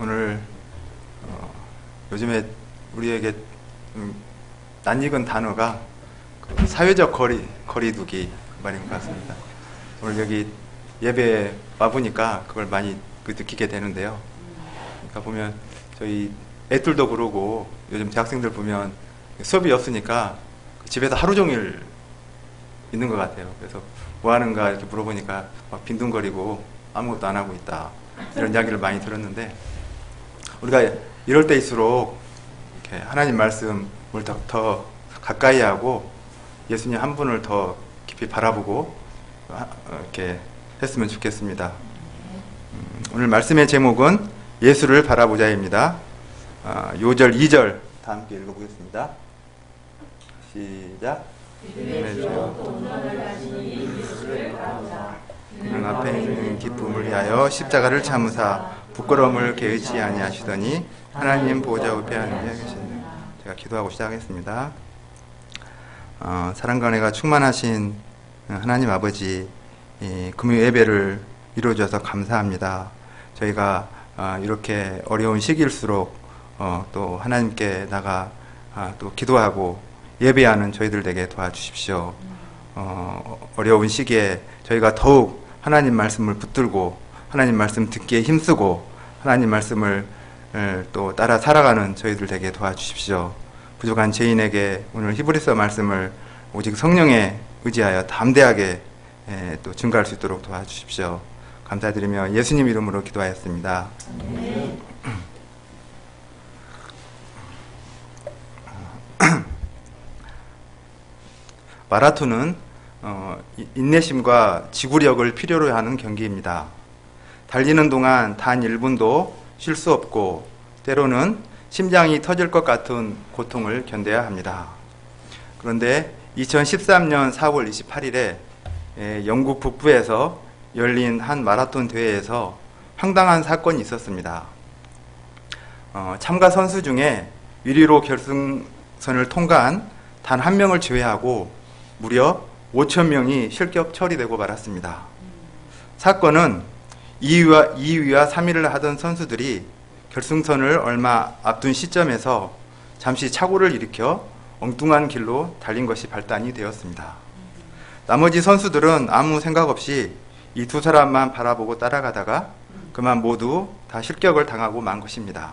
오늘 요즘에 우리에게 낯익은 단어가 그 사회적 거리두기 말인 것 같습니다. 오늘 여기 예배에 와보니까 그걸 많이 느끼게 되는데요. 그러니까 보면 저희 애들도 그러고 요즘 대학생들 보면 수업이 없으니까 집에서 하루 종일 있는 것 같아요. 그래서 뭐 하는가 이렇게 물어보니까 막 빈둥거리고 아무것도 안 하고 있다, 이런 이야기를 많이 들었는데, 우리가 이럴 때일수록 이렇게 하나님 말씀을 더 가까이 하고 예수님 한 분을 더 깊이 바라보고 이렇게 했으면 좋겠습니다. 오늘 말씀의 제목은 예수를 바라보자입니다. 요절 2절 다 함께 읽어보겠습니다. 시작. 그는 앞에 있는 기쁨을 위하여 십자가를 참으사 부끄러움을 개의치 아니하시더니 하나님 보좌 옆에 앉아 계신다. 제가 기도하고 시작하겠습니다. 사랑과 은혜가 충만하신 하나님 아버지, 금요 예배를 이루어주셔서 감사합니다. 저희가 이렇게 어려운 시기일수록 또 하나님께 나가 또 기도하고 예배하는 저희들 되게 도와주십시오. 어려운 시기에 저희가 더욱 하나님 말씀을 붙들고 하나님 말씀 듣기에 힘쓰고 하나님 말씀을 또 따라 살아가는 저희들 되게 도와주십시오. 부족한 죄인에게 오늘 히브리서 말씀을 오직 성령에 의지하여 담대하게 또 증거할 수 있도록 도와주십시오. 감사드리며 예수님 이름으로 기도하였습니다. 네. 마라톤은 인내심과 지구력을 필요로 하는 경기입니다. 달리는 동안 단 1분도 쉴 수 없고 때로는 심장이 터질 것 같은 고통을 견뎌야 합니다. 그런데 2013년 4월 28일에 영국 북부에서 열린 한 마라톤 대회에서 황당한 사건이 있었습니다. 참가 선수 중에 1위로 결승선을 통과한 단 한 명을 제외하고 무려 5,000명이 실격 처리되고 말았습니다. 사건은 2위와 3위를 하던 선수들이 결승선을 얼마 앞둔 시점에서 잠시 착오를 일으켜 엉뚱한 길로 달린 것이 발단이 되었습니다. 나머지 선수들은 아무 생각 없이 이 두 사람만 바라보고 따라가다가 그만 모두 다 실격을 당하고 만 것입니다.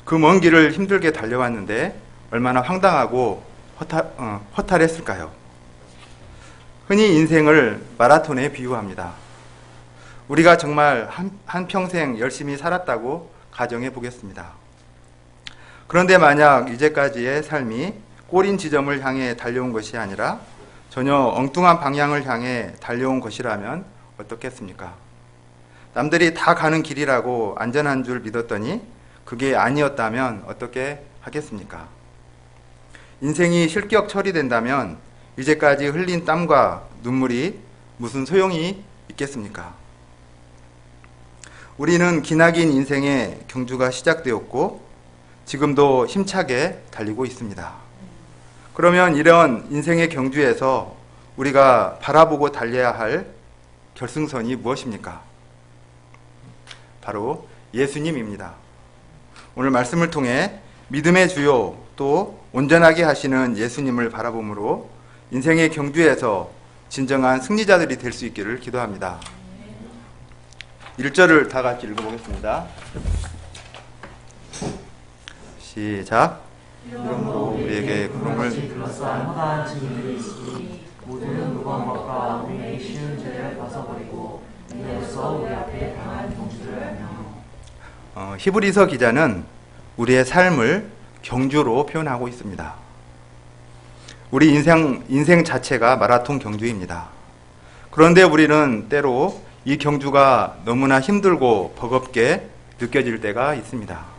그 먼 길을 힘들게 달려왔는데 얼마나 황당하고 허탈했을까요? 흔히 인생을 마라톤에 비유합니다. 우리가 정말 한평생 열심히 살았다고 가정해 보겠습니다. 그런데 만약 이제까지의 삶이 꼬린 지점을 향해 달려온 것이 아니라 전혀 엉뚱한 방향을 향해 달려온 것이라면 어떻겠습니까? 남들이 다 가는 길이라고 안전한 줄 믿었더니 그게 아니었다면 어떻게 하겠습니까? 인생이 실격 처리된다면 이제까지 흘린 땀과 눈물이 무슨 소용이 있겠습니까? 우리는 기나긴 인생의 경주가 시작되었고 지금도 힘차게 달리고 있습니다. 그러면 이런 인생의 경주에서 우리가 바라보고 달려야 할 결승선이 무엇입니까? 바로 예수님입니다. 오늘 말씀을 통해 믿음의 주요 또 온전하게 하시는 예수님을 바라봄으로 인생의 경주에서 진정한 승리자들이 될 수 있기를 기도합니다. 1절을 다 같이 읽어보겠습니다. 시작. 이러므로 우리에게 구름을 둘러싼 허다한 증인들이 있으니 모두는 무거움과 우리의 쉬운 죄를 벗어버리고 이로써 우리 앞에 강한 경주를 하며. 히브리서 기자는 우리의 삶을 경주로 표현하고 있습니다. 우리 인생 자체가 마라톤 경주입니다. 그런데 우리는 때로 이 경주가 너무나 힘들고 버겁게 느껴질 때가 있습니다.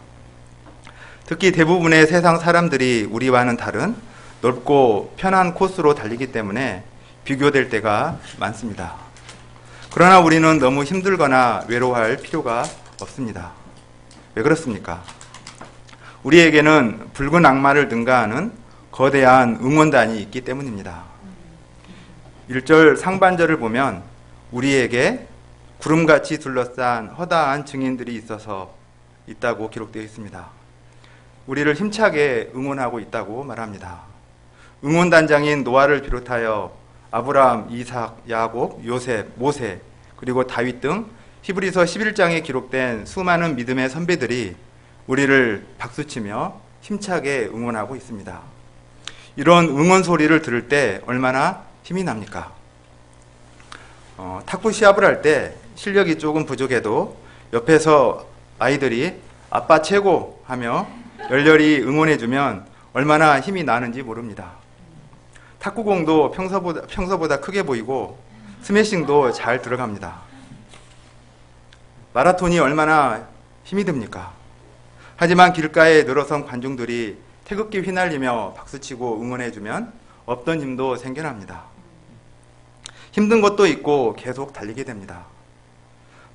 특히 대부분의 세상 사람들이 우리와는 다른 넓고 편한 코스로 달리기 때문에 비교될 때가 많습니다. 그러나 우리는 너무 힘들거나 외로워할 필요가 없습니다. 왜 그렇습니까? 우리에게는 붉은 악마를 능가하는 거대한 응원단이 있기 때문입니다. 1절 상반절을 보면 우리에게 구름같이 둘러싼 허다한 증인들이 있어서 있다고 기록되어 있습니다. 우리를 힘차게 응원하고 있다고 말합니다. 응원단장인 노아를 비롯하여 아브라함, 이삭, 야곱, 요셉, 모세, 그리고 다윗 등 히브리서 11장에 기록된 수많은 믿음의 선배들이 우리를 박수치며 힘차게 응원하고 있습니다. 이런 응원 소리를 들을 때 얼마나 힘이 납니까? 탁구 시합을 할 때 실력이 조금 부족해도 옆에서 아이들이 아빠 최고 하며 열렬히 응원해주면 얼마나 힘이 나는지 모릅니다. 탁구공도 평소보다 크게 보이고 스매싱도 잘 들어갑니다. 마라톤이 얼마나 힘이 듭니까? 하지만 길가에 늘어선 관중들이 태극기 휘날리며 박수치고 응원해주면 없던 힘도 생겨납니다. 힘든 것도 있고 계속 달리게 됩니다.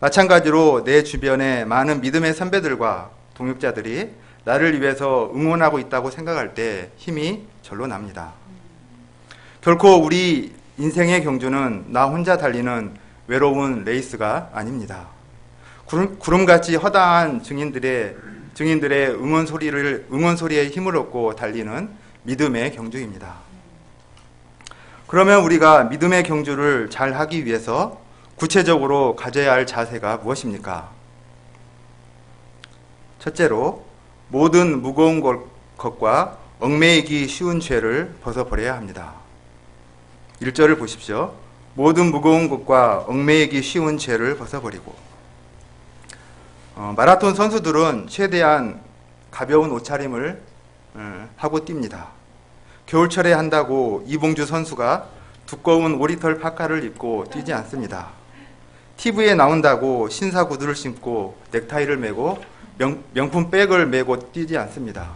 마찬가지로 내 주변에 많은 믿음의 선배들과 동역자들이 나를 위해서 응원하고 있다고 생각할 때 힘이 절로 납니다. 결코 우리 인생의 경주는 나 혼자 달리는 외로운 레이스가 아닙니다. 구름같이 허다한 증인들의 응원소리에 힘을 얻고 달리는 믿음의 경주입니다. 그러면 우리가 믿음의 경주를 잘 하기 위해서 구체적으로 가져야 할 자세가 무엇입니까? 첫째로, 모든 무거운 것과 얽매이기 쉬운 죄를 벗어버려야 합니다. 1절을 보십시오. 모든 무거운 것과 얽매이기 쉬운 죄를 벗어버리고. 마라톤 선수들은 최대한 가벼운 옷차림을 하고 뜁니다. 겨울철에 한다고 이봉주 선수가 두꺼운 오리털 파카를 입고 뛰지 않습니다. TV에 나온다고 신사 구두를 신고 넥타이를 메고 명품 백을 메고 뛰지 않습니다.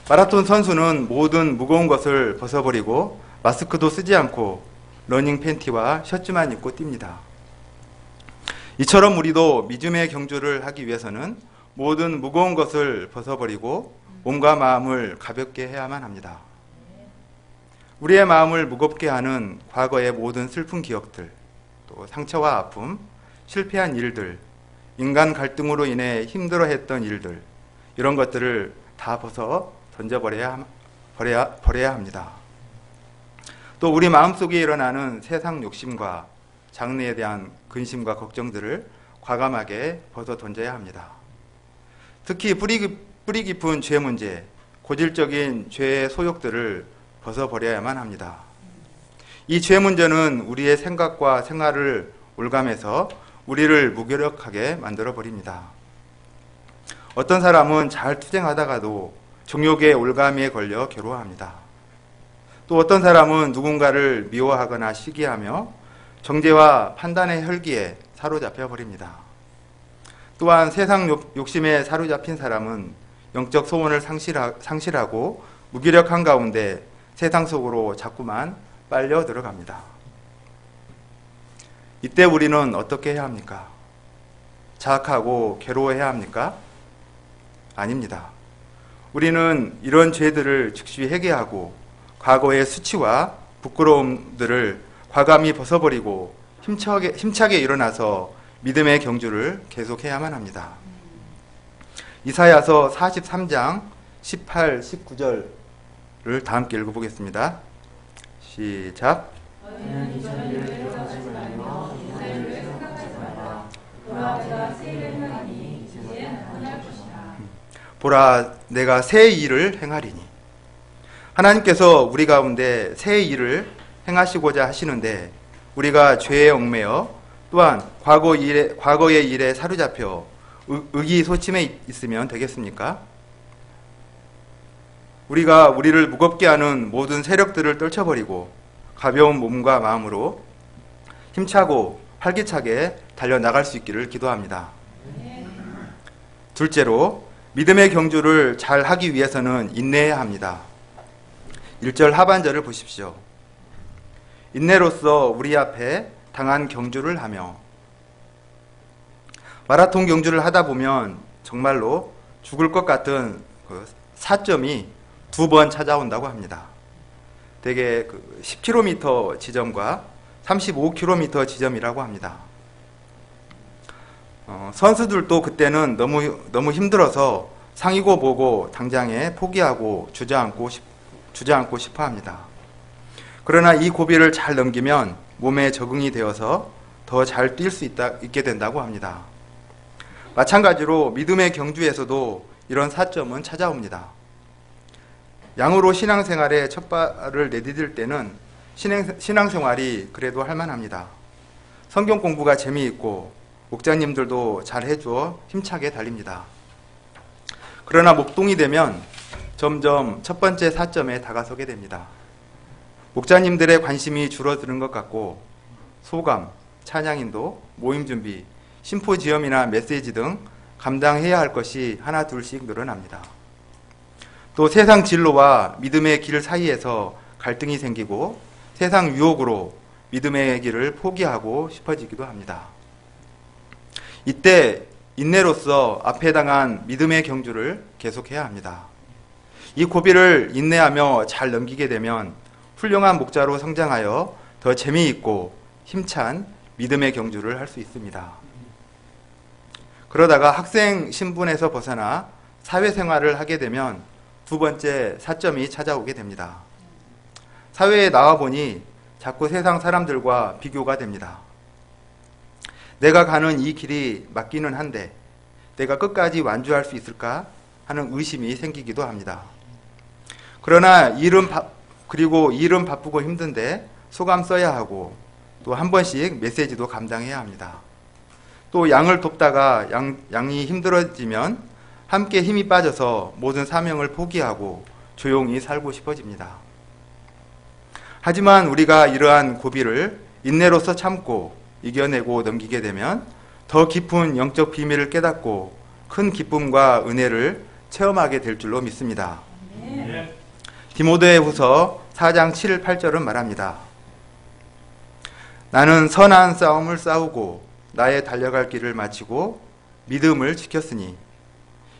마라톤 선수는 모든 무거운 것을 벗어버리고 마스크도 쓰지 않고 러닝 팬티와 셔츠만 입고 뜁니다. 이처럼 우리도 믿음의 경주를 하기 위해서는 모든 무거운 것을 벗어버리고 몸과 마음을 가볍게 해야만 합니다. 우리의 마음을 무겁게 하는 과거의 모든 슬픈 기억들, 또 상처와 아픔, 실패한 일들, 인간 갈등으로 인해 힘들어했던 일들, 이런 것들을 다 벗어 던져버려야 합니다. 또 우리 마음속에 일어나는 세상 욕심과 장래에 대한 근심과 걱정들을 과감하게 벗어 던져야 합니다. 특히 뿌리 깊은 죄 문제, 고질적인 죄의 소욕들을 벗어버려야만 합니다. 이 죄 문제는 우리의 생각과 생활을 올감해서 우리를 무기력하게 만들어버립니다. 어떤 사람은 잘 투쟁하다가도 정욕의 올가미에 걸려 괴로워합니다. 또 어떤 사람은 누군가를 미워하거나 시기하며 정죄와 판단의 혈기에 사로잡혀 버립니다. 또한 세상 욕심에 사로잡힌 사람은 영적 소원을 상실하고 무기력한 가운데 세상 속으로 자꾸만 빨려 들어갑니다. 이때 우리는 어떻게 해야 합니까? 자학하고 괴로워해야 합니까? 아닙니다. 우리는 이런 죄들을 즉시 회개하고 과거의 수치와 부끄러움들을 과감히 벗어버리고 힘차게 일어나서 믿음의 경주를 계속해야만 합니다. 이사야서 43장 18, 19절을 다 함께 읽어보겠습니다. 시작. 보라, 내가 새 일을 행하리니. 하나님께서 우리 가운데 새 일을 행하시고자 하시는데 우리가 죄에 얽매여 또한 과거의 일에 사로잡혀 의기소침해 있으면 되겠습니까? 우리가 우리를 무겁게 하는 모든 세력들을 떨쳐버리고 가벼운 몸과 마음으로 힘차고 활기차게 달려나갈 수 있기를 기도합니다. 둘째로, 믿음의 경주를 잘 하기 위해서는 인내해야 합니다. 1절 하반절을 보십시오. 인내로써 우리 앞에 당한 경주를 하며. 마라톤 경주를 하다 보면 정말로 죽을 것 같은 그 사점이 2번 찾아온다고 합니다. 대개 10km 지점과 35km 지점이라고 합니다. 선수들도 그때는 너무 힘들어서 상이고 뭐고 당장에 포기하고 주저앉고 싶어 합니다. 그러나 이 고비를 잘 넘기면 몸에 적응이 되어서 더 잘 뛸 수 있게 된다고 합니다. 마찬가지로 믿음의 경주에서도 이런 사점은 찾아옵니다. 양으로 신앙생활에 첫 발을 내디딜 때는 신앙생활이 그래도 할만합니다. 성경 공부가 재미있고 목자님들도 잘 해주어 힘차게 달립니다. 그러나 목동이 되면 점점 첫 번째 사점에 다가서게 됩니다. 목자님들의 관심이 줄어드는 것 같고 소감, 찬양인도, 모임 준비, 심포지엄이나 메시지 등 감당해야 할 것이 하나 둘씩 늘어납니다. 또 세상 진로와 믿음의 길 사이에서 갈등이 생기고 세상 유혹으로 믿음의 길을 포기하고 싶어지기도 합니다. 이때 인내로서 앞에 당한 믿음의 경주를 계속해야 합니다. 이 고비를 인내하며 잘 넘기게 되면 훌륭한 목자로 성장하여 더 재미있고 힘찬 믿음의 경주를 할 수 있습니다. 그러다가 학생 신분에서 벗어나 사회생활을 하게 되면 두 번째 사점이 찾아오게 됩니다. 사회에 나와보니 자꾸 세상 사람들과 비교가 됩니다. 내가 가는 이 길이 맞기는 한데 내가 끝까지 완주할 수 있을까 하는 의심이 생기기도 합니다. 그러나 일은 바쁘고 힘든데 소감 써야 하고 또 한 번씩 메시지도 감당해야 합니다. 또 양을 돕다가 양이 힘들어지면 함께 힘이 빠져서 모든 사명을 포기하고 조용히 살고 싶어집니다. 하지만 우리가 이러한 고비를 인내로서 참고 이겨내고 넘기게 되면 더 깊은 영적 비밀을 깨닫고 큰 기쁨과 은혜를 체험하게 될 줄로 믿습니다. 디모데후서 4장 7, 8절은 말합니다. 나는 선한 싸움을 싸우고 나의 달려갈 길을 마치고 믿음을 지켰으니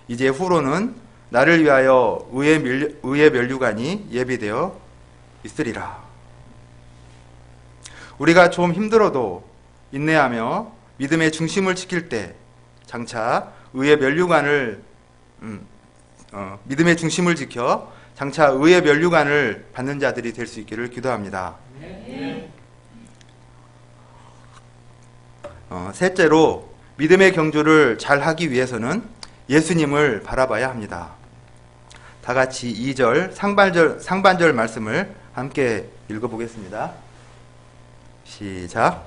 이제 후로는 나를 위하여 의의 면류관이 예비되어 있으리라. 우리가 좀 힘들어도 인내하며 믿음의 중심을 지킬 때 장차 의의 면류관을 믿음의 중심을 지켜 장차 의의 면류관을 받는 자들이 될 수 있기를 기도합니다. 셋째로 믿음의 경주를 잘 하기 위해서는 예수님을 바라봐야 합니다. 다 같이 2절 상반절 말씀을 함께 읽어보겠습니다. 시작.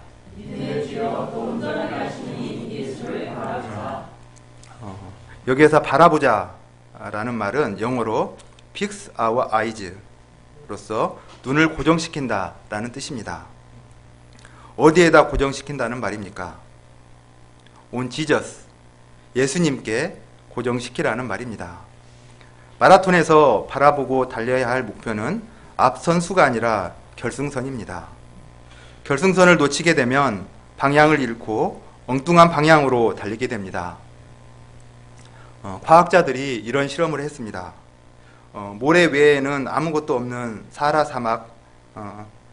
여기에서 바라보자라는 말은 영어로 fix our eyes로서 눈을 고정시킨다라는 뜻입니다. 어디에다 고정시킨다는 말입니까? on Jesus, 예수님께 고정시키라는 말입니다. 마라톤에서 바라보고 달려야 할 목표는 앞선수가 아니라 결승선입니다. 결승선을 놓치게 되면 방향을 잃고 엉뚱한 방향으로 달리게 됩니다. 과학자들이 이런 실험을 했습니다. 모래 외에는 아무것도 없는 사하라 사막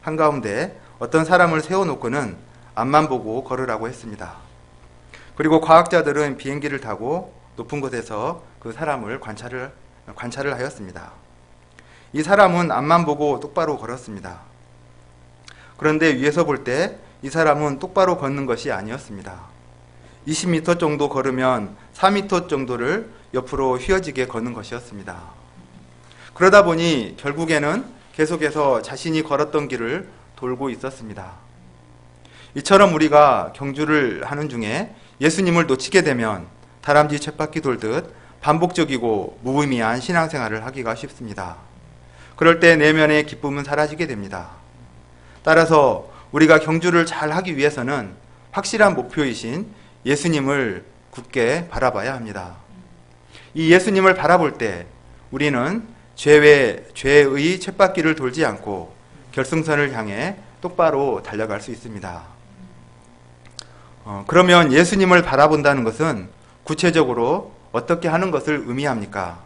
한가운데 어떤 사람을 세워놓고는 앞만 보고 걸으라고 했습니다. 그리고 과학자들은 비행기를 타고 높은 곳에서 그 사람을 관찰을 하였습니다. 이 사람은 앞만 보고 똑바로 걸었습니다. 그런데 위에서 볼 때 이 사람은 똑바로 걷는 것이 아니었습니다. 20m 정도 걸으면 4m 정도를 옆으로 휘어지게 걷는 것이었습니다. 그러다 보니 결국에는 계속해서 자신이 걸었던 길을 돌고 있었습니다. 이처럼 우리가 경주를 하는 중에 예수님을 놓치게 되면 다람쥐 쳇바퀴 돌듯 반복적이고 무의미한 신앙생활을 하기가 쉽습니다. 그럴 때 내면의 기쁨은 사라지게 됩니다. 따라서 우리가 경주를 잘 하기 위해서는 확실한 목표이신 예수님을 굳게 바라봐야 합니다. 이 예수님을 바라볼 때 우리는 죄의 쳇바퀴를 돌지 않고 결승선을 향해 똑바로 달려갈 수 있습니다. 그러면 예수님을 바라본다는 것은 구체적으로 어떻게 하는 것을 의미합니까?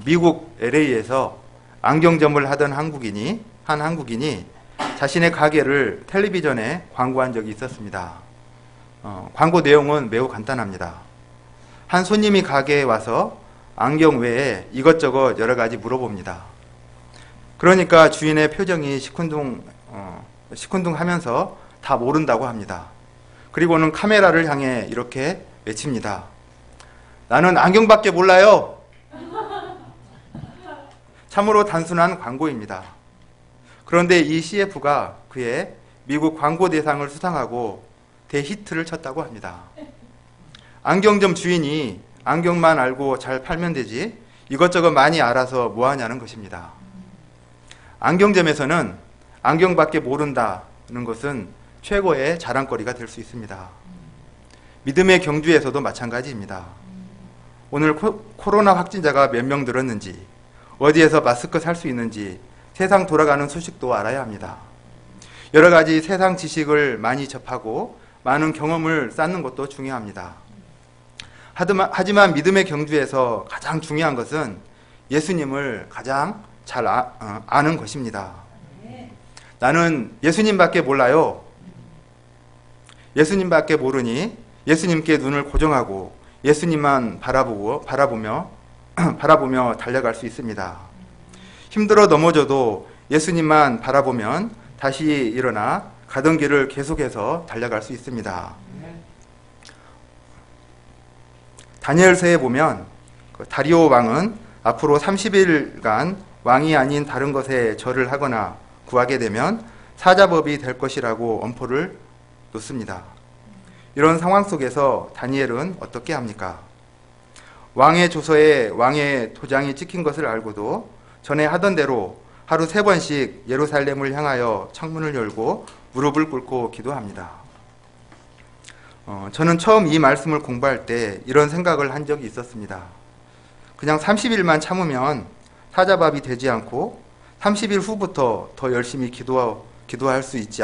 미국 LA에서 안경점을 하던 한국인이 자신의 가게를 텔레비전에 광고한 적이 있었습니다. 광고 내용은 매우 간단합니다. 한 손님이 가게에 와서 안경 외에 이것저것 여러 가지 물어봅니다. 그러니까 주인의 표정이 시큰둥하면서 다 모른다고 합니다. 그리고는 카메라를 향해 이렇게 외칩니다. 나는 안경밖에 몰라요. 참으로 단순한 광고입니다. 그런데 이 CF가 그의 미국 광고 대상을 수상하고 대히트를 쳤다고 합니다. 안경점 주인이 안경만 알고 잘 팔면 되지 이것저것 많이 알아서 뭐하냐는 것입니다. 안경점에서는 안경밖에 모른다는 것은 최고의 자랑거리가 될 수 있습니다. 믿음의 경주에서도 마찬가지입니다. 오늘 코로나 확진자가 몇 명 늘었는지, 어디에서 마스크 살 수 있는지 세상 돌아가는 소식도 알아야 합니다. 여러 가지 세상 지식을 많이 접하고 많은 경험을 쌓는 것도 중요합니다. 하지만 믿음의 경주에서 가장 중요한 것은 예수님을 가장 잘 아는 것입니다. 나는 예수님밖에 몰라요. 예수님밖에 모르니 예수님께 눈을 고정하고 예수님만 바라보며 달려갈 수 있습니다. 힘들어 넘어져도 예수님만 바라보면 다시 일어나 가던 길을 계속해서 달려갈 수 있습니다. 다니엘서에 보면 다리오 왕은 앞으로 30일간 왕이 아닌 다른 것에 절을 하거나 구하게 되면 사자법이 될 것이라고 엄포를 놓습니다. 이런 상황 속에서 다니엘은 어떻게 합니까? 왕의 조서에 왕의 도장이 찍힌 것을 알고도 전에 하던 대로 하루 3번씩 예루살렘을 향하여 창문을 열고 무릎을 꿇고 기도합니다. 저는 처음 이 말씀을 공부할 때 이런 생각을 한 적이 있었습니다. 그냥 30일만 참으면 사자밥이 되지 않고 30일 후부터 더 열심히 기도할 수 있지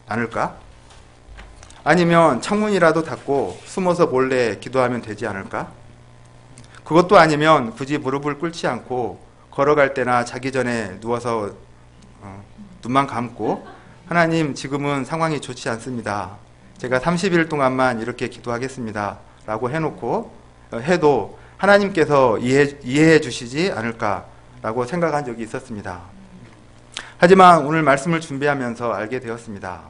않을까? 아니면 창문이라도 닫고 숨어서 몰래 기도하면 되지 않을까? 그것도 아니면 굳이 무릎을 꿇지 않고 걸어갈 때나 자기 전에 누워서 눈만 감고 하나님 지금은 상황이 좋지 않습니다. 제가 30일 동안만 이렇게 기도하겠습니다. 라고 해도 하나님께서 이해해 주시지 않을까라고 생각한 적이 있었습니다. 하지만 오늘 말씀을 준비하면서 알게 되었습니다.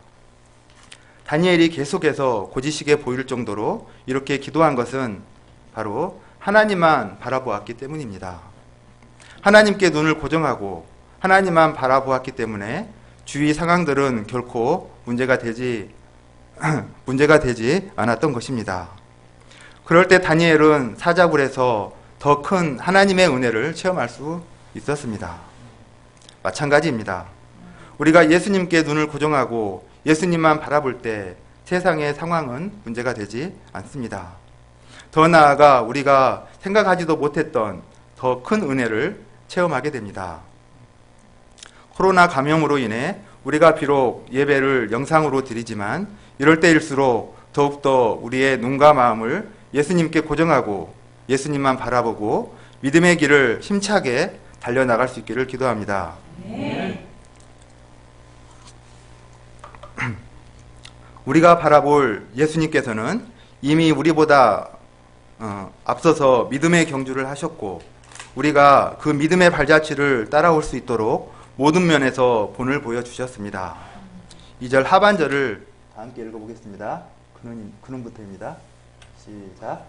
다니엘이 계속해서 고지식해 보일 정도로 이렇게 기도한 것은 바로 하나님만 바라보았기 때문입니다. 하나님께 눈을 고정하고 하나님만 바라보았기 때문에 주위 상황들은 결코 문제가 되지 않았던 것입니다. 그럴 때 다니엘은 사자굴에서 더 큰 하나님의 은혜를 체험할 수 있었습니다. 마찬가지입니다. 우리가 예수님께 눈을 고정하고 예수님만 바라볼 때 세상의 상황은 문제가 되지 않습니다. 더 나아가 우리가 생각하지도 못했던 더 큰 은혜를 체험하게 됩니다. 코로나 감염으로 인해 우리가 비록 예배를 영상으로 드리지만 이럴 때일수록 더욱더 우리의 눈과 마음을 예수님께 고정하고 예수님만 바라보고 믿음의 길을 힘차게 달려나갈 수 있기를 기도합니다. 우리가 바라볼 예수님께서는 이미 우리보다 앞서서 믿음의 경주를 하셨고 우리가 그 믿음의 발자취를 따라올 수 있도록 모든 면에서 본을 보여주셨습니다. 2절 하반절을 다 함께 읽어보겠습니다. 근원부터입니다. 시작.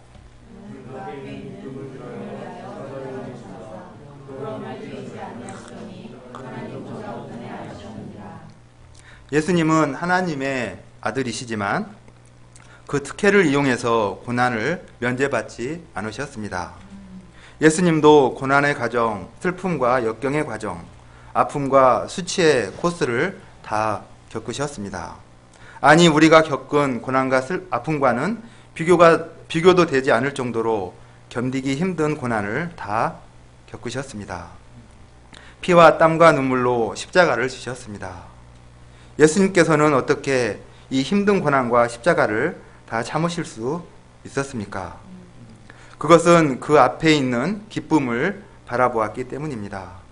예수님은 하나님의 아들이시지만 그 특혜를 이용해서 고난을 면제받지 않으셨습니다. 예수님도 고난의 과정, 슬픔과 역경의 과정, 아픔과 수치의 코스를 다 겪으셨습니다. 아니 우리가 겪은 고난과 아픔과는 비교도 되지 않을 정도로 견디기 힘든 고난을 다 겪으셨습니다. 피와 땀과 눈물로 십자가를 지셨습니다. 예수님께서는 어떻게 이 힘든 고난과 십자가를 다 참으실 수 있었습니까? 그것은 그 앞에 있는 기쁨을 바라보았기 때문입니다.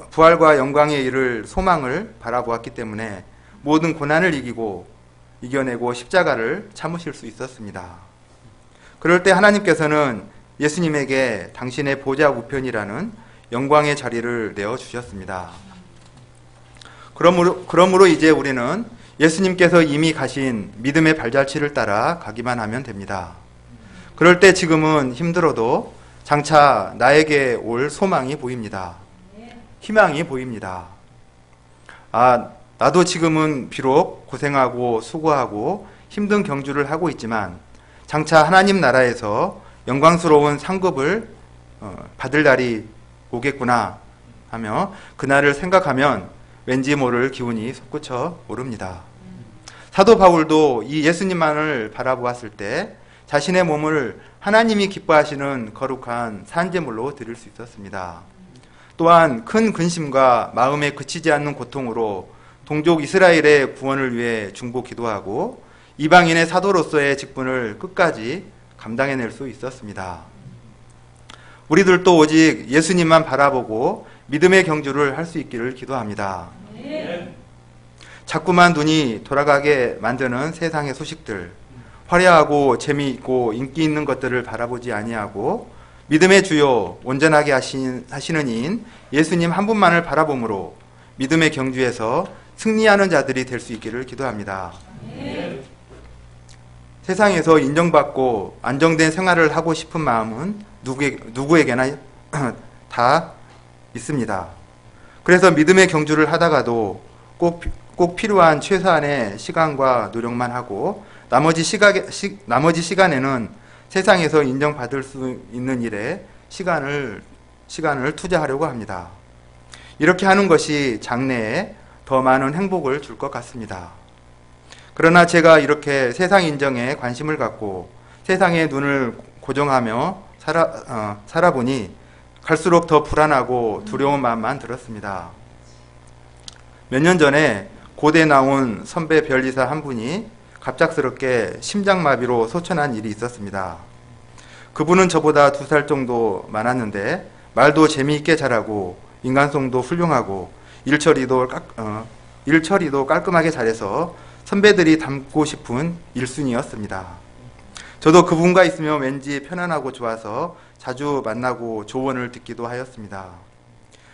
부활과 영광에 이를 소망을 바라보았기 때문에 모든 고난을 이기고 이겨내고 십자가를 참으실 수 있었습니다. 그럴 때 하나님께서는 예수님에게 당신의 보좌 우편이라는 영광의 자리를 내어주셨습니다. 그러므로 이제 우리는 예수님께서 이미 가신 믿음의 발자취를 따라 가기만 하면 됩니다. 그럴 때 지금은 힘들어도 장차 나에게 올 소망이 보입니다. 희망이 보입니다. 나도 지금은 비록 고생하고 수고하고 힘든 경주를 하고 있지만 장차 하나님 나라에서 영광스러운 상급을 받을 날이 오겠구나 하며 그날을 생각하면 왠지 모를 기운이 솟구쳐 오릅니다. 사도 바울도 이 예수님만을 바라보았을 때 자신의 몸을 하나님이 기뻐하시는 거룩한 산제물로 드릴 수 있었습니다. 또한 큰 근심과 마음에 그치지 않는 고통으로 동족 이스라엘의 구원을 위해 중보 기도하고 이방인의 사도로서의 직분을 끝까지 감당해낼 수 있었습니다. 우리들도 오직 예수님만 바라보고 믿음의 경주를 할 수 있기를 기도합니다. 자꾸만 눈이 돌아가게 만드는 세상의 소식들, 화려하고 재미있고 인기 있는 것들을 바라보지 아니하고 믿음의 주요 온전하게 하시는 이인 예수님 한 분만을 바라봄으로 믿음의 경주에서 승리하는 자들이 될 수 있기를 기도합니다. 세상에서 인정받고 안정된 생활을 하고 싶은 마음은 누구에게나 다 있습니다. 그래서 믿음의 경주를 하다가도 꼭 필요한 최소한의 시간과 노력만 하고 나머지 시간에는 세상에서 인정받을 수 있는 일에 시간을 투자하려고 합니다. 이렇게 하는 것이 장래에 더 많은 행복을 줄 것 같습니다. 그러나 제가 이렇게 세상 인정에 관심을 갖고 세상의 눈을 고정하며 살아보니 갈수록 더 불안하고 두려운 마음만 들었습니다. 몇 년 전에 고대 나온 선배 변리사 한 분이 갑작스럽게 심장마비로 소천한 일이 있었습니다. 그분은 저보다 2살 정도 많았는데 말도 재미있게 잘하고 인간성도 훌륭하고 일처리도 깔끔하게 잘해서 선배들이 닮고 싶은 1순위였습니다. 저도 그분과 있으면 왠지 편안하고 좋아서 자주 만나고 조언을 듣기도 하였습니다.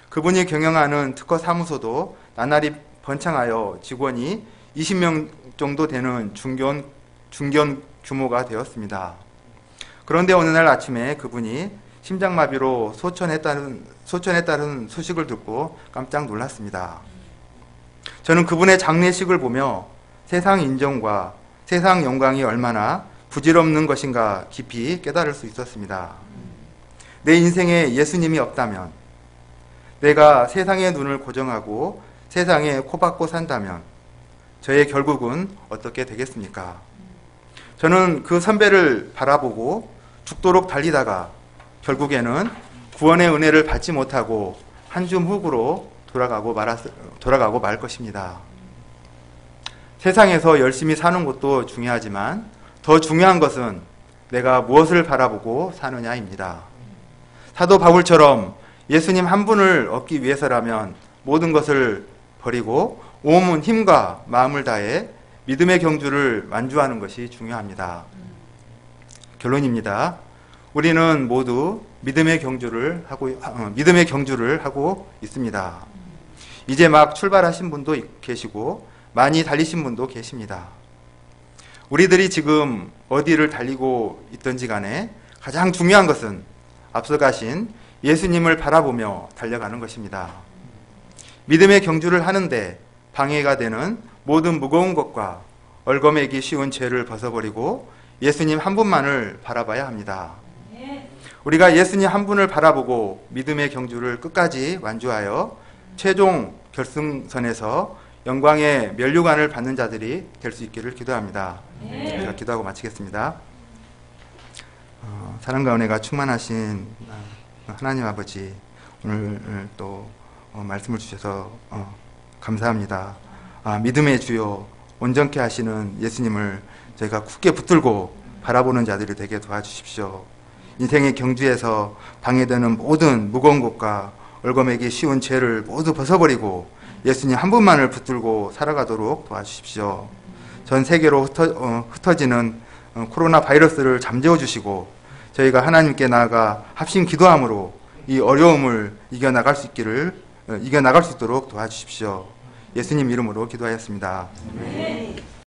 그분이 경영하는 특허 사무소도 나날이 번창하여 직원이 20명 정도 되는 중견 규모가 되었습니다. 그런데 어느 날 아침에 그분이 심장마비로 소천했다는 소식을 듣고 깜짝 놀랐습니다. 저는 그분의 장례식을 보며 세상 인정과 세상 영광이 얼마나 부질없는 것인가 깊이 깨달을 수 있었습니다. 내 인생에 예수님이 없다면, 내가 세상의 눈을 고정하고 세상에 코박고 산다면 저의 결국은 어떻게 되겠습니까? 저는 그 선배를 바라보고 죽도록 달리다가 결국에는 구원의 은혜를 받지 못하고 한 줌 흙으로 돌아가고 말 것입니다. 세상에서 열심히 사는 것도 중요하지만 더 중요한 것은 내가 무엇을 바라보고 사느냐입니다. 사도 바울처럼 예수님 한 분을 얻기 위해서라면 모든 것을 버리고 온 힘과 마음을 다해 믿음의 경주를 완주하는 것이 중요합니다. 결론입니다. 우리는 모두 믿음의 경주를 하고 있습니다. 이제 막 출발하신 분도 계시고 많이 달리신 분도 계십니다. 우리들이 지금 어디를 달리고 있든지 간에 가장 중요한 것은 앞서 가신 예수님을 바라보며 달려가는 것입니다. 믿음의 경주를 하는데 방해가 되는 모든 무거운 것과 얼거매기 쉬운 죄를 벗어버리고 예수님 한 분만을 바라봐야 합니다. 우리가 예수님 한 분을 바라보고 믿음의 경주를 끝까지 완주하여 최종 결승선에서 영광의 면류관을 받는 자들이 될 수 있기를 기도합니다. 제가 기도하고 마치겠습니다. 사랑과 은혜가 충만하신 하나님 아버지, 오늘 또 말씀을 주셔서 감사합니다. 믿음의 주요 온전케 하시는 예수님을 저희가 굳게 붙들고 바라보는 자들이 되게 도와주십시오. 인생의 경주에서 방해되는 모든 무거운 것과 얼거매기 쉬운 죄를 모두 벗어버리고 예수님 한 분만을 붙들고 살아가도록 도와주십시오. 전 세계로 흩어지는 코로나 바이러스를 잠재워 주시고 저희가 하나님께 나아가 합심 기도함으로 이 어려움을 이겨나갈 수 있도록 도와주십시오. 예수님 이름으로 기도하였습니다.